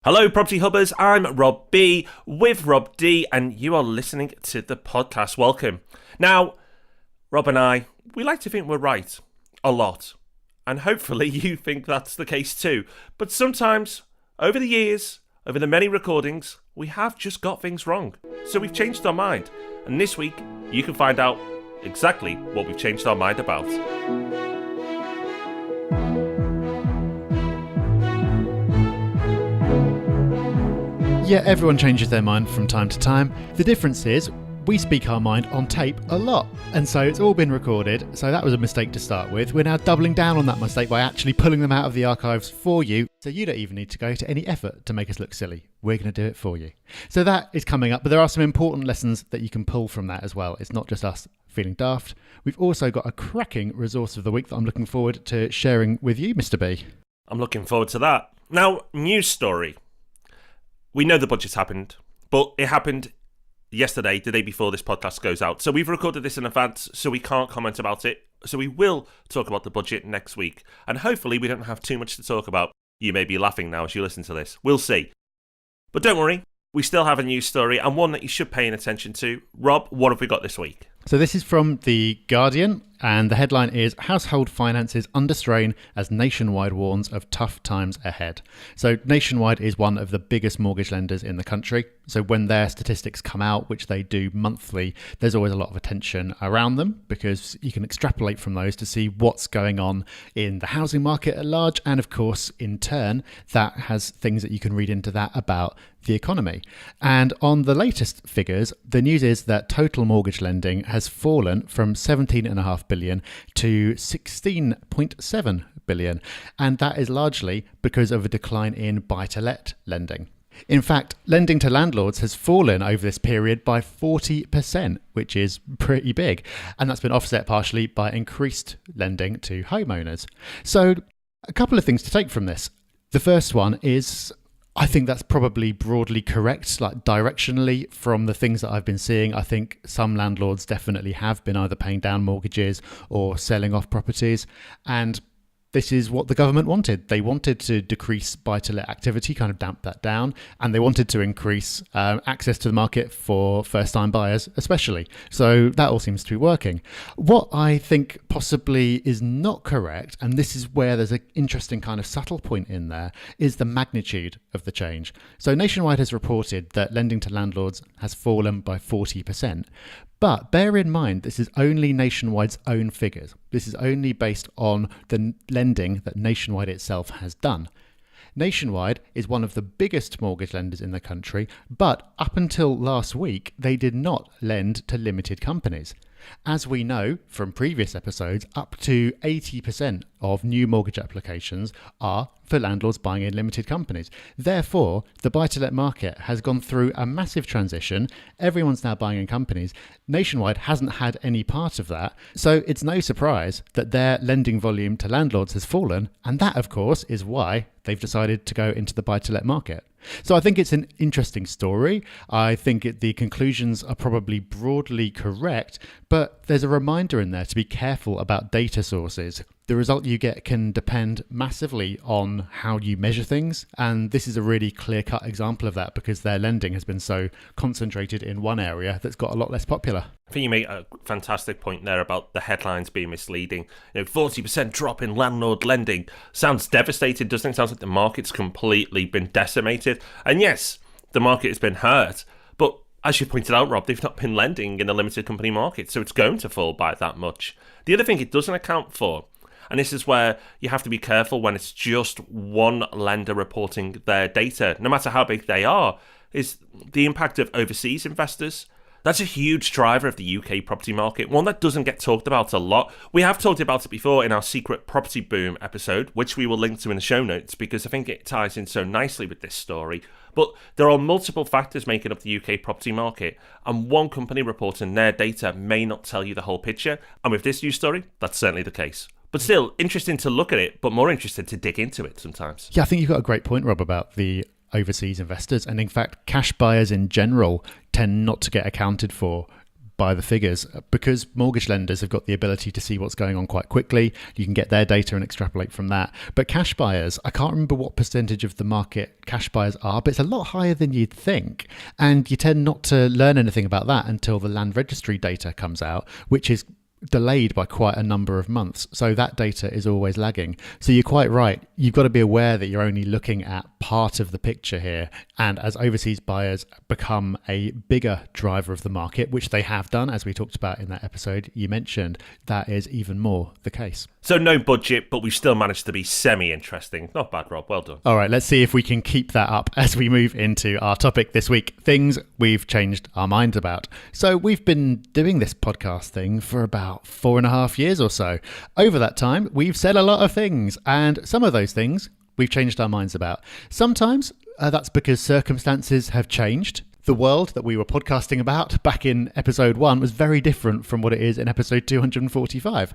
Hello, Property Hubbers. I'm Rob B with Rob D, and you are listening to the podcast. Welcome. Now, Rob and I, we like to think we're right a lot, and hopefully you think that's the case too. But sometimes, over the years, over the many recordings, we have just got things wrong. So we've changed our mind, and this week you can find out exactly what we've changed our mind about. Yeah, everyone changes their mind from time to time. The difference is we speak our mind on tape a lot, and so it's all been recorded, so that was a mistake to start with. We're now doubling down on that mistake by actually pulling them out of the archives for you, so you don't even need to go to any effort to make us look silly. We're going to do it for you. So that is coming up, but there are some important lessons that you can pull from that as well. It's not just us feeling daft. We've also got a cracking resource of the week that I'm looking forward to sharing with you, Mr. B. I'm looking forward to that. Now, news story. We know the budget's happened, but it happened yesterday, the day before this podcast goes out. So we've recorded this in advance, so we can't comment about it. So we will talk about the budget next week. And hopefully we don't have too much to talk about. You may be laughing now as you listen to this. We'll see. But don't worry, we still have a news story and one that you should pay attention to. Rob, what have we got this week? So this is from The Guardian, and the headline is Household Finances Under Strain as Nationwide Warns of Tough Times Ahead. So Nationwide is one of the biggest mortgage lenders in the country. So when their statistics come out, which they do monthly, there's always a lot of attention around them because you can extrapolate from those to see what's going on in the housing market at large. And of course, in turn, that has things that you can read into that about the economy. And on the latest figures, the news is that total mortgage lending has fallen from 17.5 billion to 16.7 billion. And that is largely because of a decline in buy-to-let lending. In fact, lending to landlords has fallen over this period by 40%, which is pretty big. And that's been offset partially by increased lending to homeowners. So a couple of things to take from this. The first one is, I think that's probably broadly correct, like directionally from the things that I've been seeing. I think some landlords definitely have been either paying down mortgages or selling off properties. And this is what the government wanted. They wanted to decrease buy-to-let activity, kind of damp that down, and they wanted to increase access to the market for first-time buyers especially. So that all seems to be working. What I think possibly is not correct, and this is where there's an interesting kind of subtle point in there, is the magnitude of the change. So Nationwide has reported that lending to landlords has fallen by 40%. But bear in mind, this is only Nationwide's own figures. This is only based on the lending that Nationwide itself has done. Nationwide is one of the biggest mortgage lenders in the country, but up until last week, they did not lend to limited companies. As we know from previous episodes, up to 80% of new mortgage applications are for landlords buying in limited companies. Therefore, the buy-to-let market has gone through a massive transition. Everyone's now buying in companies. Nationwide hasn't had any part of that. So it's no surprise that their lending volume to landlords has fallen. And that, of course, is why they've decided to go into the buy-to-let market. So I think it's an interesting story. I think the conclusions are probably broadly correct, but there's a reminder in there to be careful about data sources. The result you get can depend massively on how you measure things, and this is a really clear-cut example of that because their lending has been so concentrated in one area that's got a lot less popular. I think you make a fantastic point there about the headlines being misleading. 40% drop in landlord lending sounds devastating, doesn't it? Sounds like the market's completely been decimated. And yes, the market has been hurt, but as you pointed out, Rob, they've not been lending in the limited company market, so it's going to fall by that much. The other thing it doesn't account for, and this is where you have to be careful when it's just one lender reporting their data, no matter how big they are, is the impact of overseas investors. That's a huge driver of the UK property market, one that doesn't get talked about a lot. We have talked about it before in our secret property boom episode, which we will link to in the show notes because I think it ties in so nicely with this story. But there are multiple factors making up the UK property market, and one company reporting their data may not tell you the whole picture. And with this news story, that's certainly the case. But still, interesting to look at it, but more interested to dig into it sometimes. Yeah, I think you've got a great point, Rob, about the overseas investors. And in fact, cash buyers in general tend not to get accounted for by the figures because mortgage lenders have got the ability to see what's going on quite quickly. You can get their data and extrapolate from that. But cash buyers, I can't remember what percentage of the market cash buyers are, but it's a lot higher than you'd think. And you tend not to learn anything about that until the land registry data comes out, which is delayed by quite a number of months. So that data is always lagging. So you're quite right. You've got to be aware that you're only looking at part of the picture here. And as overseas buyers become a bigger driver of the market, which they have done, as we talked about in that episode you mentioned, that is even more the case. So no budget, but we've still managed to be semi-interesting. Not bad, Rob. Well done. All right, let's see if we can keep that up as we move into our topic this week, things we've changed our minds about. So we've been doing this podcast thing for about 4.5 years or so. Over that time, we've said a lot of things, and some of those things we've changed our minds about. Sometimes that's because circumstances have changed. The world that we were podcasting about back in episode 1 was very different from what it is in episode 245.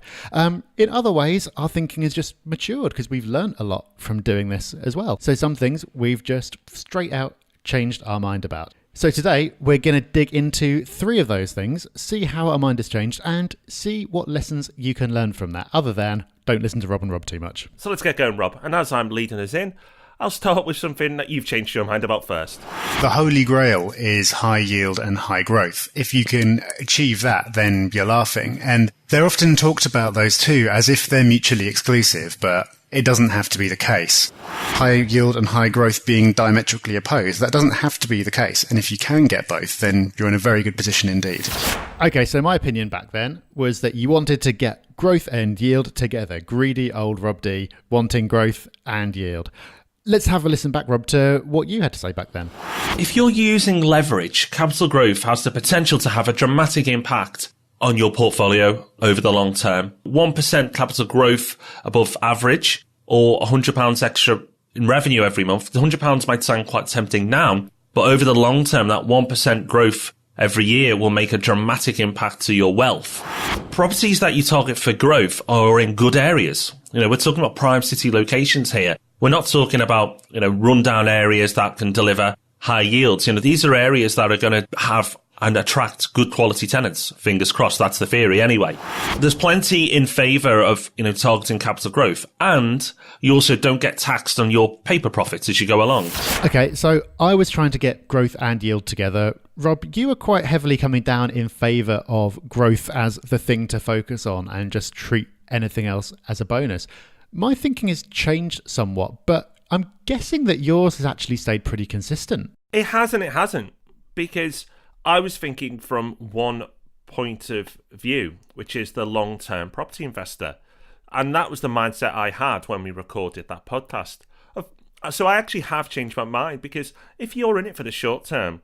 In other ways, our thinking has just matured because we've learned a lot from doing this as well. So some things we've just straight out changed our mind about. So today, we're going to dig into 3 of those things, see how our mind has changed, and see what lessons you can learn from that, other than don't listen to Rob and Rob too much. So let's get going, Rob. And as I'm leading us in, I'll start with something that you've changed your mind about first. The holy grail is high yield and high growth. If you can achieve that, then you're laughing. And they're often talked about those two as if they're mutually exclusive, but it doesn't have to be the case. High yield and high growth being diametrically opposed, that doesn't have to be the case. And if you can get both, then you're in a very good position indeed. Okay, so my opinion back then was that you wanted to get growth and yield together. Greedy old Rob D, wanting growth and yield. Let's have a listen back, Rob, to what you had to say back then. If you're using leverage, capital growth has the potential to have a dramatic impact on your portfolio over the long term. 1% capital growth above average or £100 extra in revenue every month. The £100 might sound quite tempting now, but over the long term, that 1% growth every year will make a dramatic impact to your wealth. Properties that you target for growth are in good areas. We're talking about prime city locations here. We're not talking about, rundown areas that can deliver high yields. These are areas that are going to have and attract good quality tenants. Fingers crossed, that's the theory anyway. There's plenty in favour of, targeting capital growth, and you also don't get taxed on your paper profits as you go along. Okay, so I was trying to get growth and yield together. Rob, you were quite heavily coming down in favour of growth as the thing to focus on and just treat anything else as a bonus. My thinking has changed somewhat, but I'm guessing that yours has actually stayed pretty consistent. It has and it hasn't, because I was thinking from one point of view, which is the long-term property investor. And that was the mindset I had when we recorded that podcast. So I actually have changed my mind, because if you're in it for the short term,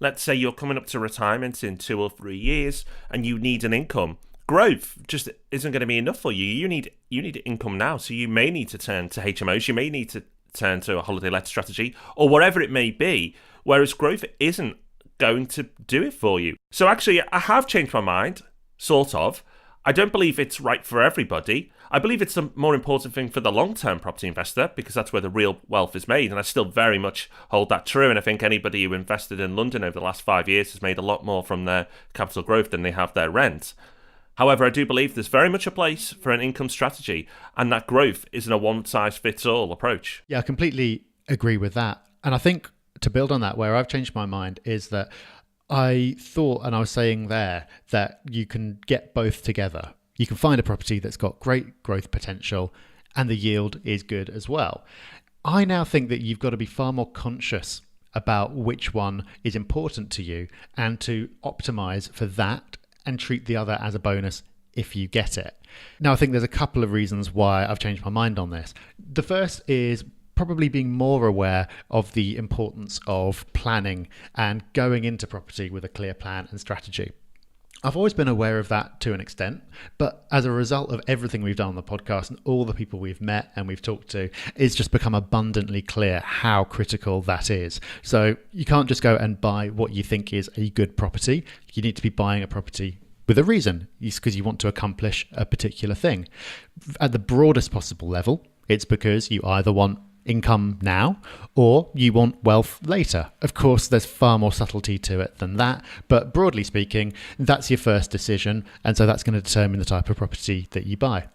let's say you're coming up to retirement in 2 or 3 years and you need an income, growth just isn't going to be enough for you. You need income now. So you may need to turn to HMOs. You may need to turn to a holiday let strategy or whatever it may be, whereas growth isn't going to do it for you. So actually, I have changed my mind, sort of. I don't believe it's right for everybody. I believe it's the more important thing for the long-term property investor, because that's where the real wealth is made, and I still very much hold that true. And I think anybody who invested in London over the last 5 years has made a lot more from their capital growth than they have their rent. However, I do believe there's very much a place for an income strategy, and that growth isn't a one-size-fits-all approach. Yeah, I completely agree with that. And I think to build on that, where I've changed my mind is that I thought, and I was saying there, that you can get both together. You can find a property that's got great growth potential and the yield is good as well. I now think that you've got to be far more conscious about which one is important to you and to optimize for that and treat the other as a bonus if you get it. Now, I think there's a couple of reasons why I've changed my mind on this. The first is probably being more aware of the importance of planning and going into property with a clear plan and strategy. I've always been aware of that to an extent, but as a result of everything we've done on the podcast and all the people we've met and we've talked to, it's just become abundantly clear how critical that is. So you can't just go and buy what you think is a good property. You need to be buying a property with a reason, because you want to accomplish a particular thing. At the broadest possible level, it's because you either want income now, or you want wealth later. Of course, there's far more subtlety to it than that, but broadly speaking, that's your first decision, and so that's going to determine the type of property that you buy.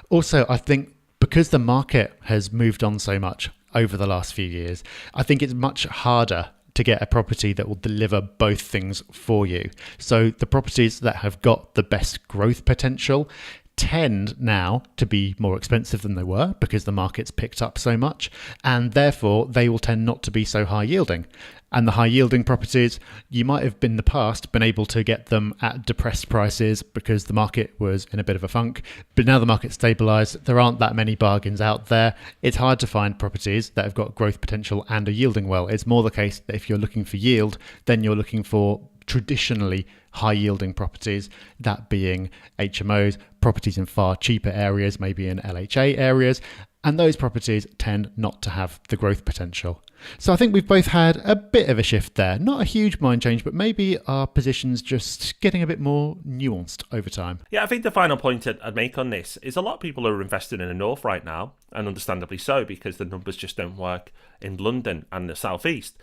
Also, I think because the market has moved on so much over the last few years, I think it's much harder to get a property that will deliver both things for you. So the properties that have got the best growth potential tend now to be more expensive than they were because the market's picked up so much, and therefore they will tend not to be so high yielding. And the high yielding properties, you might have in the past been able to get them at depressed prices because the market was in a bit of a funk, but now the market's stabilized, there aren't that many bargains out there. It's hard to find properties that have got growth potential and are yielding well. It's more the case that if you're looking for yield, then you're looking for traditionally high yielding properties, that being HMOs, properties in far cheaper areas, maybe in LHA areas, and those properties tend not to have the growth potential. So I think we've both had a bit of a shift there. Not a huge mind change, but maybe our positions just getting a bit more nuanced over time. Yeah, I think the final point I'd make on this is a lot of people are investing in the north right now, and understandably so, because the numbers just don't work in London and the southeast.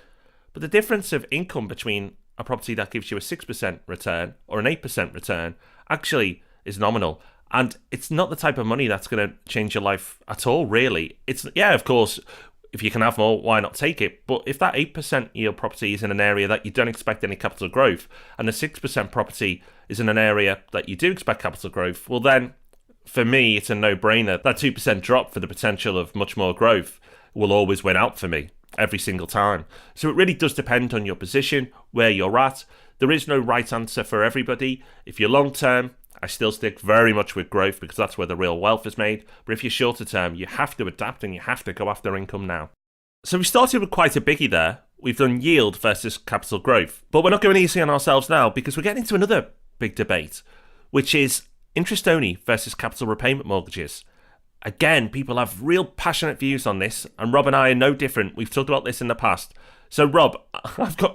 But the difference of income between a property that gives you a 6% return or an 8% return actually is nominal. And it's not the type of money that's going to change your life at all, really. It's, yeah, of course, if you can have more, why not take it? But if that 8% yield property is in an area that you don't expect any capital growth, and the 6% property is in an area that you do expect capital growth, well then, for me, it's a no-brainer. That 2% drop for the potential of much more growth will always win out for me every single time. So it really does depend on your position, where you're at. There is no right answer for everybody. If you're long-term, I still stick very much with growth because that's where the real wealth is made. But if you're shorter term, you have to adapt and you have to go after income now. So we started with quite a biggie there. We've done yield versus capital growth. But we're not going easy on ourselves now because we're getting into another big debate, which is interest only versus capital repayment mortgages. Again, people have real passionate views on this, and Rob and I are no different. We've talked about this in the past. So Rob,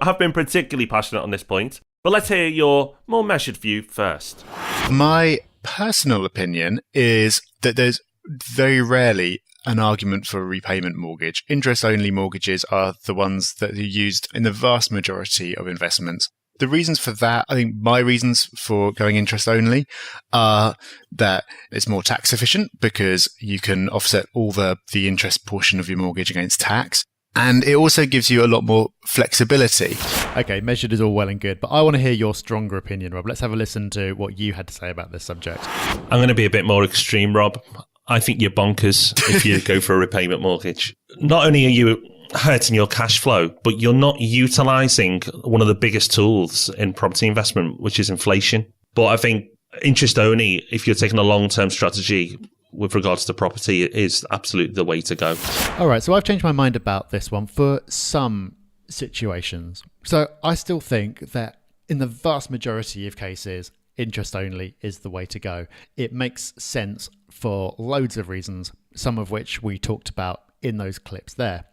I've been particularly passionate on this point, but let's hear your more measured view first. My personal opinion is that there's very rarely an argument for a repayment mortgage. Interest-only mortgages are the ones that are used in the vast majority of investments. The reasons for that, I think my reasons for going interest only are that it's more tax efficient because you can offset all the interest portion of your mortgage against tax. And it also gives you a lot more flexibility. Okay, measured is all well and good, but I want to hear your stronger opinion, Rob. Let's have a listen to what you had to say about this subject. I'm going to be a bit more extreme, Rob. I think you're bonkers if you go for a repayment mortgage. Not only are you hurting your cash flow, but you're not utilising one of the biggest tools in property investment, which is inflation. But I think interest only, if you're taking a long-term strategy with regards to property, is absolutely the way to go. All right, so I've changed my mind about this one for some situations. So I still think that in the vast majority of cases, interest only is the way to go. It makes sense for loads of reasons, some of which we talked about in those clips there.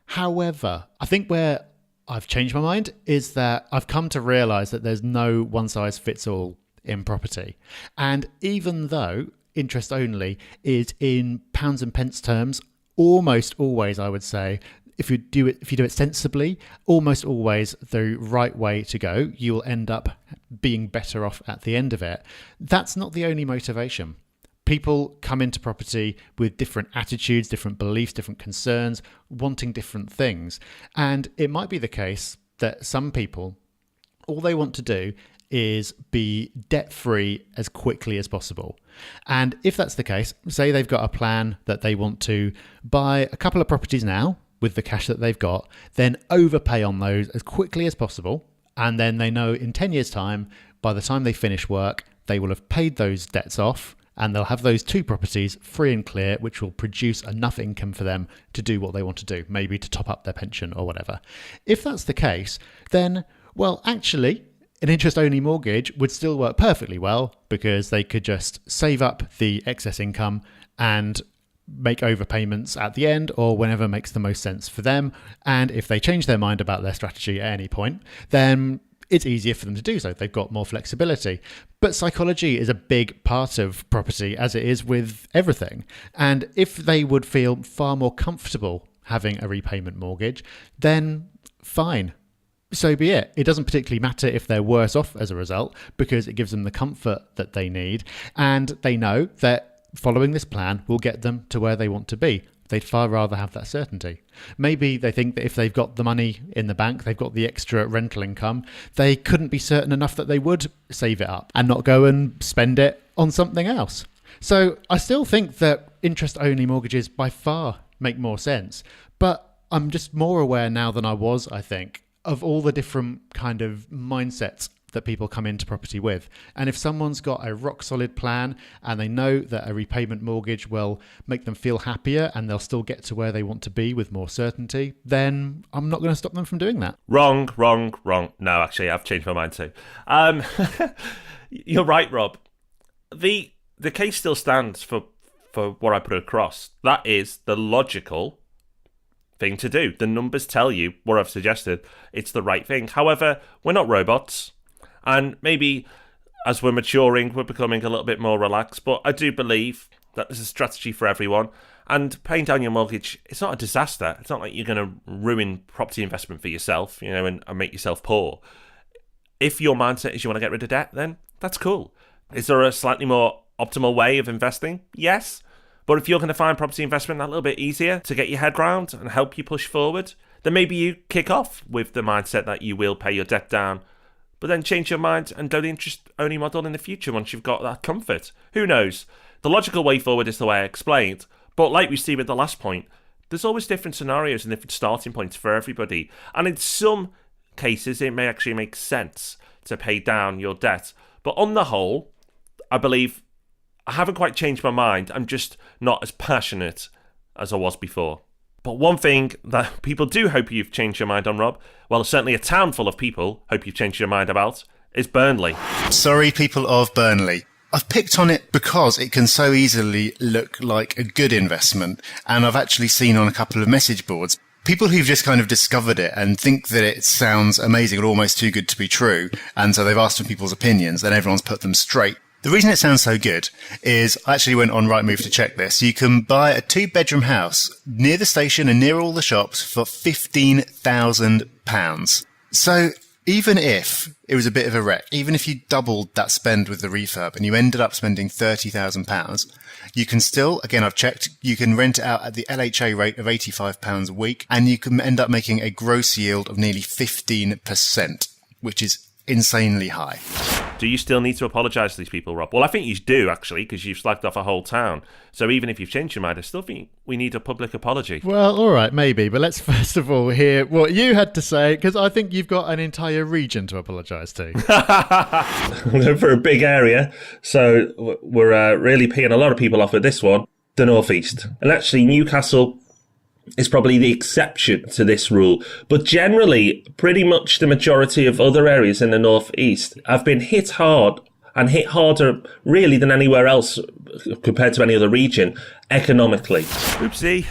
However, I think where I've changed my mind is that I've come to realise that there's no one-size-fits-all in property. And even though interest only is in pounds and pence terms, almost always, I would say, if you do it sensibly, almost always the right way to go, you will end up being better off at the end of it. That's not the only motivation. People come into property with different attitudes, different beliefs, different concerns, wanting different things. And it might be the case that some people, all they want to do is be debt-free as quickly as possible. And if that's the case, say they've got a plan that they want to buy a couple of properties now with the cash that they've got, then overpay on those as quickly as possible. And then they know in 10 years' time, by the time they finish work, they will have paid those debts off, and they'll have those two properties free and clear, which will produce enough income for them to do what they want to do, maybe to top up their pension or whatever. If that's the case, then, well, actually, an interest-only mortgage would still work perfectly well because they could just save up the excess income and make overpayments at the end or whenever makes the most sense for them. And if they change their mind about their strategy at any point, then it's easier for them to do so. They've got more flexibility. But psychology is a big part of property, as it is with everything. And if they would feel far more comfortable having a repayment mortgage, then fine. So be it. It doesn't particularly matter if they're worse off as a result, because it gives them the comfort that they need, and they know that following this plan will get them to where they want to be. They'd far rather have that certainty. Maybe they think that if they've got the money in the bank, they've got the extra rental income, they couldn't be certain enough that they would save it up and not go and spend it on something else. So I still think that interest-only mortgages by far make more sense, but I'm just more aware now than I was, I think, of all the different kind of mindsets that people come into property with. And if someone's got a rock solid plan and they know that a repayment mortgage will make them feel happier and they'll still get to where they want to be with more certainty, then I'm not going to stop them from doing that. Wrong. No, actually, I've changed my mind too. You're right, Rob. The case still stands for what I put across. That is the logical thing to do. The numbers tell you what I've suggested. It's the right thing. However, we're not robots. And maybe as we're maturing, we're becoming a little bit more relaxed. But I do believe that there's a strategy for everyone. And paying down your mortgage, it's not a disaster. It's not like you're going to ruin property investment for yourself, and make yourself poor. If your mindset is you want to get rid of debt, then that's cool. Is there a slightly more optimal way of investing? Yes. But if you're going to find property investment a little bit easier to get your head round and help you push forward, then maybe you kick off with the mindset that you will pay your debt down, but then change your mind and do the interest-only model in the future once you've got that comfort. Who knows? The logical way forward is the way I explained, but like we see with the last point, there's always different scenarios and different starting points for everybody. And in some cases, it may actually make sense to pay down your debt. But on the whole, I believe I haven't quite changed my mind. I'm just not as passionate as I was before. But one thing that people do hope you've changed your mind on, Rob, well, certainly a town full of people hope you've changed your mind about, is Burnley. Sorry, people of Burnley. I've picked on it because it can so easily look like a good investment. And I've actually seen on a couple of message boards people who've just kind of discovered it and think that it sounds amazing or almost too good to be true. And so they've asked for people's opinions and everyone's put them straight. The reason it sounds so good is I actually went on Rightmove to check this. You can buy a 2-bedroom house near the station and near all the shops for £15,000. So even if it was a bit of a wreck, even if you doubled that spend with the refurb and you ended up spending £30,000, you can still, again, I've checked, you can rent it out at the LHA rate of £85 a week and you can end up making a gross yield of nearly 15%, which is insanely high. Do you still need to apologise to these people, Rob? Well, I think you do, actually, because you've slagged off a whole town. So even if you've changed your mind, I still think we need a public apology. Well, all right, maybe. But let's first of all hear what you had to say, because I think you've got an entire region to apologise to. I'm going for a big area, so we're really peeing a lot of people off with this one, the North East. And actually, Newcastle is probably the exception to this rule. But generally, pretty much the majority of other areas in the North East have been hit hard and hit harder really than anywhere else compared to any other region economically. Oopsie.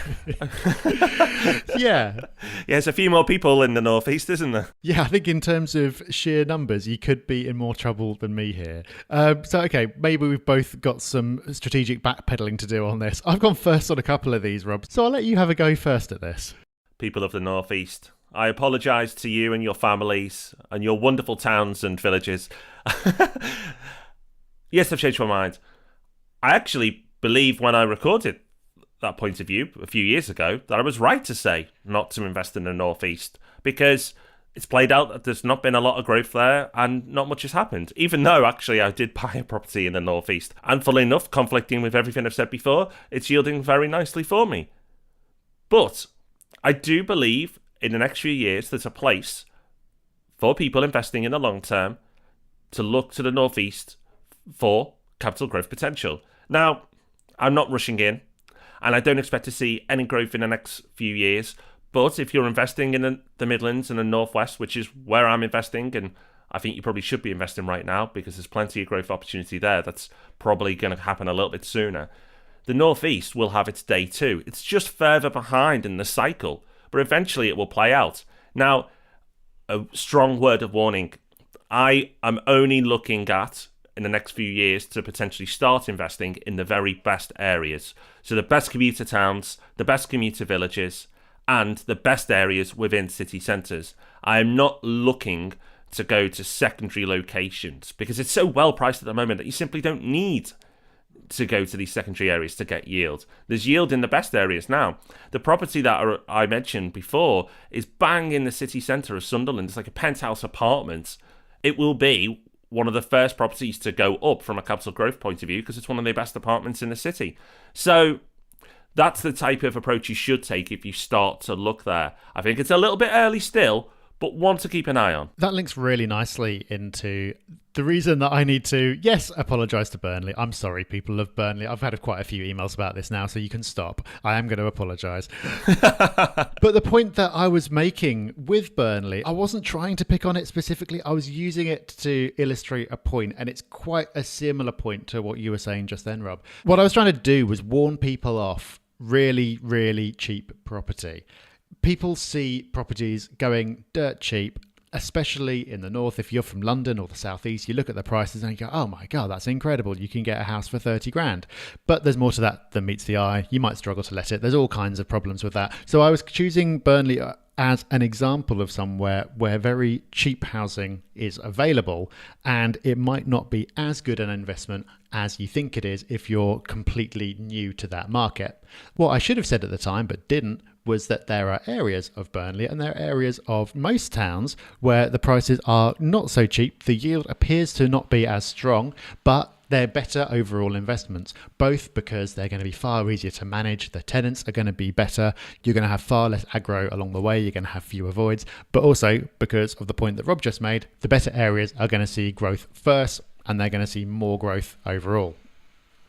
Yeah. Yeah, there's a few more people in the North East, isn't there? Yeah, I think in terms of sheer numbers, you could be in more trouble than me here. Okay, maybe we've both got some strategic backpedaling to do on this. I've gone first on a couple of these, Rob, so I'll let you have a go first at this. People of the North East, I apologise to you and your families and your wonderful towns and villages. Yes, I've changed my mind. I actually believe when I recorded that point of view a few years ago that I was right to say not to invest in the North East, because it's played out that there's not been a lot of growth there and not much has happened, even though actually I did buy a property in the North East, and funnily enough, conflicting with everything I've said before, it's yielding very nicely for me. But I do believe in the next few years there's a place for people investing in the long term to look to the North East for capital growth potential. Now, I'm not rushing in, and I don't expect to see any growth in the next few years, but if you're investing in the Midlands and the Northwest, which is where I'm investing, and I think you probably should be investing right now because there's plenty of growth opportunity there, that's probably going to happen a little bit sooner. The North East will have its day too. It's just further behind in the cycle, but eventually it will play out. Now, a strong word of warning. I am only looking at, in the next few years, to potentially start investing in the very best areas. So the best commuter towns, the best commuter villages, and the best areas within city centres. I am not looking to go to secondary locations because it's so well priced at the moment that you simply don't need to go to these secondary areas to get yield. There's yield in the best areas now. The property that I mentioned before is bang in the city centre of Sunderland. It's like a penthouse apartment. It will be one of the first properties to go up from a capital growth point of view because it's one of the best apartments in the city. So that's the type of approach you should take if you start to look there. I think it's a little bit early still, but one to keep an eye on. That links really nicely into the reason that I need to, yes, apologise to Burnley. I'm sorry, people of Burnley. I've had quite a few emails about this now, so you can stop. I am going to apologise. But the point that I was making with Burnley, I wasn't trying to pick on it specifically. I was using it to illustrate a point, and it's quite a similar point to what you were saying just then, Rob. What I was trying to do was warn people off really, really cheap property. People see properties going dirt cheap, especially in the north. If you're from London or the southeast, you look at the prices and you go, oh my God, that's incredible. You can get a house for 30 grand. But there's more to that than meets the eye. You might struggle to let it. There's all kinds of problems with that. So I was choosing Burnley as an example of somewhere where very cheap housing is available, and it might not be as good an investment as you think it is if you're completely new to that market. What I should have said at the time but didn't was that there are areas of Burnley and there are areas of most towns where the prices are not so cheap. The yield appears to not be as strong, but they're better overall investments, both because they're going to be far easier to manage, the tenants are going to be better, you're going to have far less aggro along the way, you're going to have fewer voids, but also because of the point that Rob just made, the better areas are going to see growth first and they're going to see more growth overall.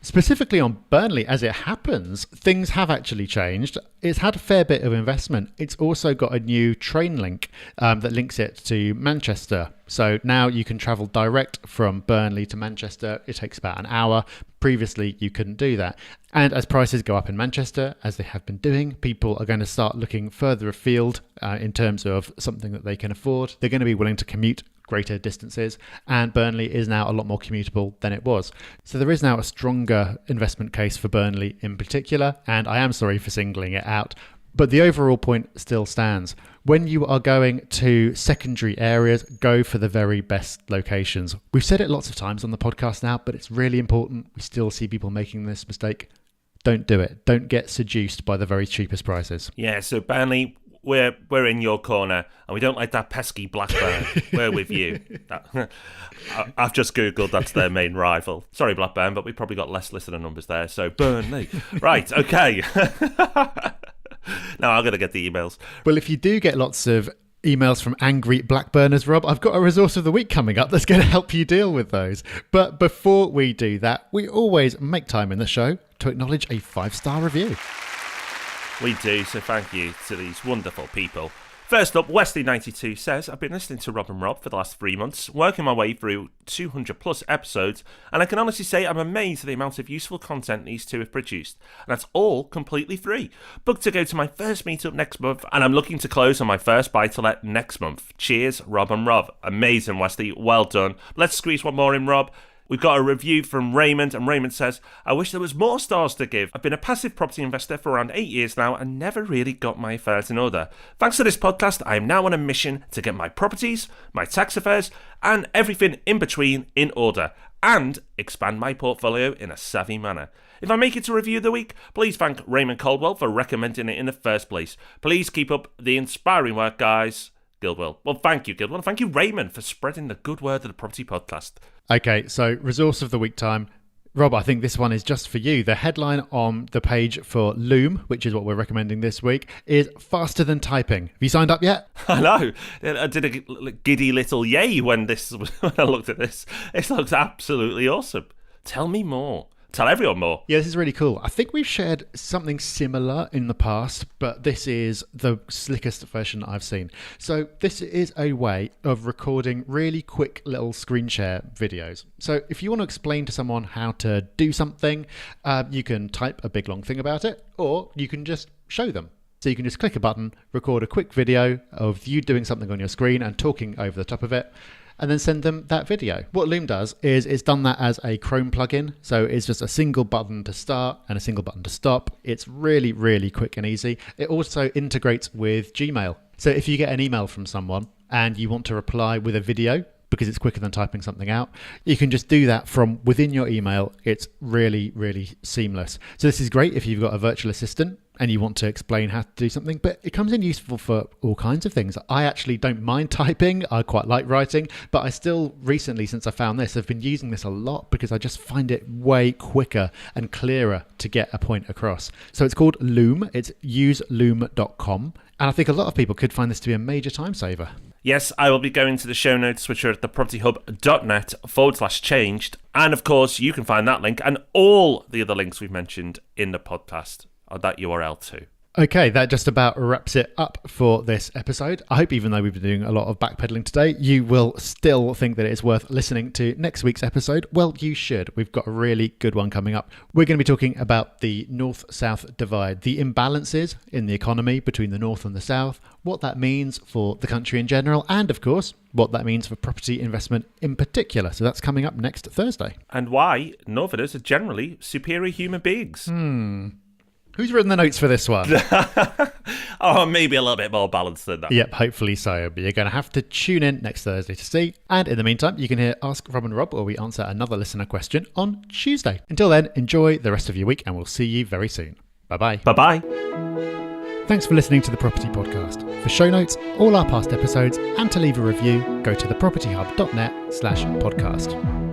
Specifically on Burnley, as it happens, things have actually changed. It's had a fair bit of investment. It's also got a new train link that links it to Manchester. So now you can travel direct from Burnley to Manchester. It takes about an hour. Previously, you couldn't do that. And as prices go up in Manchester, as they have been doing, people are going to start looking further afield in terms of something that they can afford. They're going to be willing to commute greater distances, and Burnley is now a lot more commutable than it was. So there is now a stronger investment case for Burnley in particular, and I am sorry for singling it out, but the overall point still stands. When you are going to secondary areas, go for the very best locations. We've said it lots of times on the podcast now, but it's really important. We still see people making this mistake. Don't do it. Don't get seduced by the very cheapest prices. Yeah, so Burnley, we're in your corner, and we don't like that pesky Blackburn. We're with you. I've just Googled, that's their main rival. Sorry, Blackburn, but we probably got less listener numbers there, so Burnley. Right, okay. Now I'm going to get the emails. Well, if you do get lots of emails from angry Blackburners, Rob, I've got a resource of the week coming up that's going to help you deal with those. But before we do that, we always make time in the show to acknowledge a 5-star review. We do, so thank you to these wonderful people. First up, Wesley92 says, I've been listening to Rob and Rob for the last 3 months, working my way through 200 plus episodes, and I can honestly say I'm amazed at the amount of useful content these two have produced. And that's all completely free. Booked to go to my first meetup next month, and I'm looking to close on my first buy-to-let next month. Cheers, Rob and Rob. Amazing, Wesley. Well done. Let's squeeze one more in, Rob. We've got a review from Raymond, and Raymond says, I wish there was more stars to give. I've been a passive property investor for around 8 years now and never really got my affairs in order. Thanks to this podcast, I am now on a mission to get my properties, my tax affairs, and everything in between in order, and expand my portfolio in a savvy manner. If I make it to review of the week, please thank Raymond Caldwell for recommending it in the first place. Please keep up the inspiring work, guys. Gildwell. Well, thank you, Gildwell. Thank you, Raymond, for spreading the good word of the property podcast. Okay, so resource of the week time. Rob, I think this one is just for you. The headline on the page for Loom, which is what we're recommending this week, is faster than typing. Have you signed up yet? I know. I did a giddy little yay when I looked at this. It looks absolutely awesome. Tell me more. Tell everyone more. Yeah, this is really cool. I think we've shared something similar in the past, but this is the slickest version I've seen. So this is a way of recording really quick little screen share videos. So if you want to explain to someone how to do something, you can type a big long thing about it, or you can just show them. So you can just click a button, record a quick video of you doing something on your screen and talking over the top of it. and then send them that video. What Loom does is it's done that as a Chrome plugin. So it's just a single button to start and a single button to stop. It's really, really quick and easy. It also integrates with Gmail. So if you get an email from someone and you want to reply with a video, because it's quicker than typing something out, you can just do that from within your email. It's really, really seamless. So this is great if you've got a virtual assistant and you want to explain how to do something, but it comes in useful for all kinds of things. I actually don't mind typing. I quite like writing, but I still recently, since I found this, I've been using this a lot because I just find it way quicker and clearer to get a point across. So it's called Loom. It's useloom.com. And I think a lot of people could find this to be a major time saver. Yes, I will be going to the show notes, which are at thepropertyhub.net/changed. And of course, you can find that link and all the other links we've mentioned in the podcast on that URL too. Okay, that just about wraps it up for this episode. I hope even though we've been doing a lot of backpedaling today, you will still think that it's worth listening to next week's episode. Well, you should. We've got a really good one coming up. We're going to be talking about the North-South divide, the imbalances in the economy between the North and the South, what that means for the country in general, and of course, what that means for property investment in particular. So that's coming up next Thursday. And why Northerners are generally superior human beings. Who's written the notes for this one? Oh, maybe a little bit more balanced than that. Yep, hopefully so. But you're going to have to tune in next Thursday to see. And in the meantime, you can hear Ask Rob and Rob, where we answer another listener question on Tuesday. Until then, enjoy the rest of your week, and we'll see you very soon. Bye-bye. Bye-bye. Thanks for listening to The Property Podcast. For show notes, all our past episodes, and to leave a review, go to thepropertyhub.net/podcast.